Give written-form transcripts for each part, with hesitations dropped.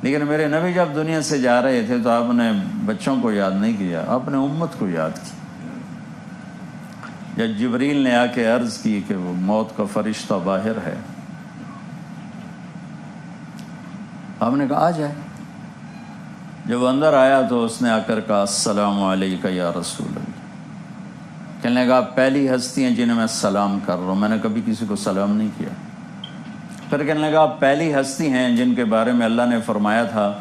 لیکن میرے نبی جب دنیا سے جا رہے تھے تو آپ نے بچوں کو یاد نہیں کیا، آپ نے امت کو یاد کیا۔ جب جبریل نے آ کے عرض کی کہ وہ موت کا فرشتہ باہر ہے، آپ نے کہا آ جائے۔ جب اندر آیا تو اس نے آ کر کہا السلام علیکہ یا رسول اللہ۔ کہنے لگا پہلی ہستی ہیں جنہیں میں سلام کر رہا ہوں، میں نے کبھی کسی کو سلام نہیں کیا۔ پھر کہنے لگا پہلی ہستی ہیں جن کے بارے میں اللہ نے فرمایا تھا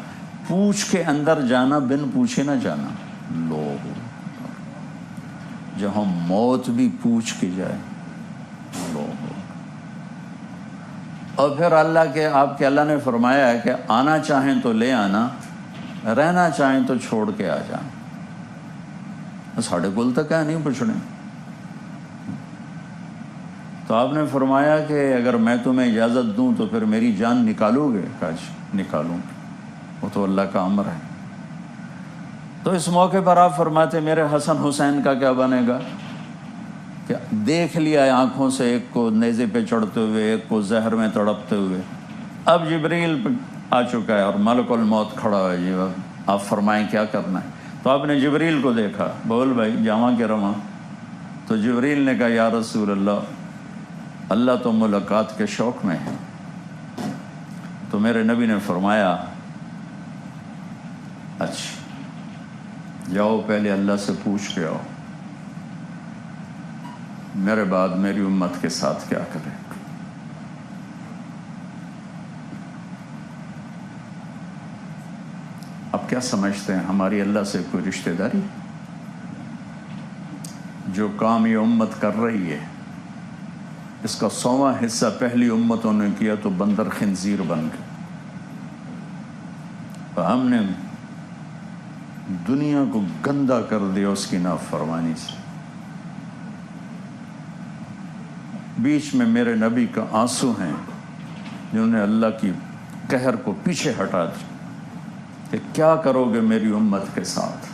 پوچھ کے اندر جانا بن پوچھے نہ جانا۔ لوگ جہاں موت بھی پوچھ کے جائے لوگ۔ اور پھر اللہ نے فرمایا ہے کہ آنا چاہیں تو لے آنا، رہنا چاہیں تو چھوڑ کے آ جانا۔ ساڑھے کل تک ہے نہیں پوچھنے۔ تو آپ نے فرمایا کہ اگر میں تمہیں اجازت دوں تو پھر میری جان نکالو گے؟ کاش نکالوں گے، وہ تو اللہ کا امر ہے۔ تو اس موقع پر آپ فرماتے میرے حسن حسین کا کیا بنے گا؟ کہ دیکھ لیا آنکھوں سے ایک کو نیزے پہ چڑھتے ہوئے، ایک کو زہر میں تڑپتے ہوئے، اب جبریل آ چکا ہے اور ملک الموت کھڑا ہے، جی آپ فرمائیں کیا کرنا ہے؟ تو آپ نے جبریل کو دیکھا، بول بھائی جاواں کے رواں؟ تو جبریل نے کہا یا رسول اللہ تو ملاقات کے شوق میں ہے۔ تو میرے نبی نے فرمایا اچھا جاؤ پہلے اللہ سے پوچھ کے آؤ میرے بعد میری امت کے ساتھ کیا کرے۔ اب کیا سمجھتے ہیں ہماری اللہ سے کوئی رشتہ داری؟ جو کام یہ امت کر رہی ہے اس کا 100واں حصہ پہلی امتوں نے کیا تو بندر خنزیر بن گئے۔ ہم نے دنیا کو گندا کر دیا اس کی نافرمانی سے۔ بیچ میں میرے نبی کا آنسو ہیں جنہوں نے اللہ کی قہر کو پیچھے ہٹا دیا کہ کیا کرو گے میری امت کے ساتھ؟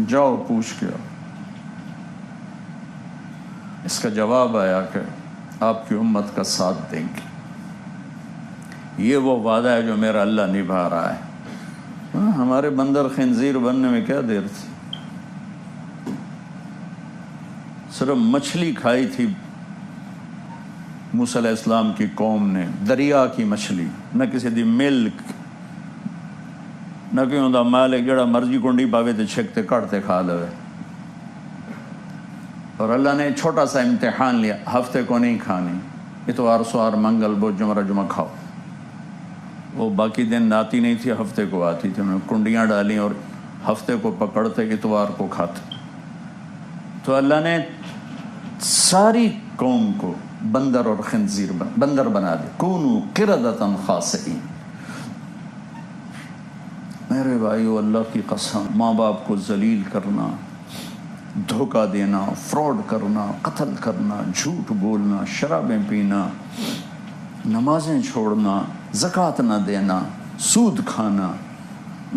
جاؤ پوچھ کے آؤ۔ اس کا جواب آیا کہ آپ کی امت کا ساتھ دیں گے۔ یہ وہ وعدہ ہے جو میرا اللہ نبھا رہا ہے۔ ہمارے بندر خنزیر بننے میں کیا دیر تھی؟ صرف مچھلی کھائی تھی موسیٰ علیہ السلام کی قوم نے، دریا کی مچھلی، نہ کسی دی ملک، نہ کیوں دا مالک جڑا مرضی کنڈی پاوے تے چھکتے کڑتے کھا لوے۔ اور اللہ نے چھوٹا سا امتحان لیا، ہفتے کو نہیں کھانی، اتوار سوار منگل بدھ جمعہ جمعہ کھاؤ۔ وہ باقی دن آتی نہیں تھی، ہفتے کو آتی تھی، انہوں نے کنڈیاں ڈالیں اور ہفتے کو پکڑتے اتوار کو کھاتے۔ تو اللہ نے ساری قوم کو بندر اور خنزیر بندر بنا دے، کونوا قردۃ خاسئین۔ میرے بھائیو اللہ کی قسم، ماں باپ کو ذلیل کرنا، دھوکہ دینا، فراڈ کرنا، قتل کرنا، جھوٹ بولنا، شرابیں پینا، نمازیں چھوڑنا، زکوٰۃ نہ دینا، سود کھانا،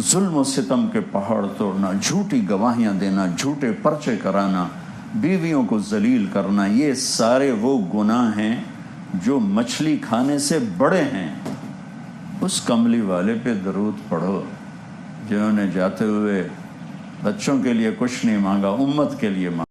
ظلم و ستم کے پہاڑ توڑنا، جھوٹی گواہیاں دینا، جھوٹے پرچے کرانا، بیویوں کو ذلیل کرنا، یہ سارے وہ گناہ ہیں جو مچھلی کھانے سے بڑے ہیں۔ اس کملی والے پہ درود پڑھو جنہوں نے جاتے ہوئے بچوں کے لیے کچھ نہیں مانگا، امت کے لیے مانگا۔